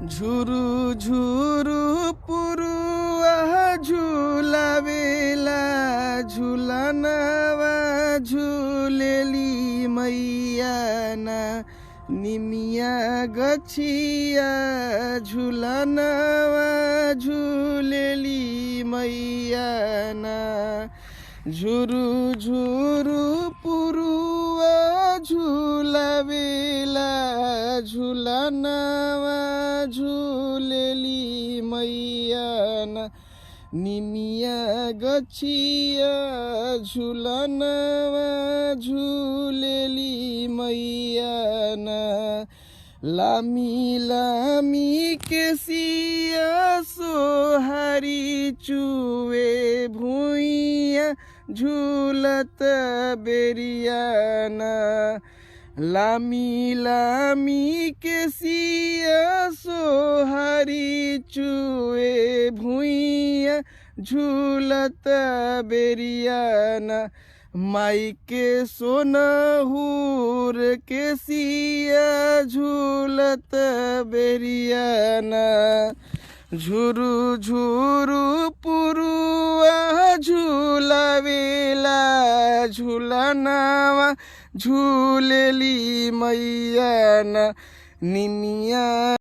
झुरु झुरु पुरुआ झुलावेला झुलनवा झुलेली मैया ना निमिया गछिया झुलनवा झुलेली मैया ना झुरु झुरु पुरुआ झुलावेला झुलनवा झुलेली मैया ना निमिया गछिया झुलनवा झुलेली मैया ना लामी लामी केसिया सोहारी चुवे भुइया झुलत बेरियाना लामी लामी केसिया सोहारी चुवे भुइया झुलत बेरियाना माई के सोनहुर केसिया झुलत बेरियाना झुरु झुरु पुरुआ झुलावेला झुलनवा झुलेली मैया ना निमिया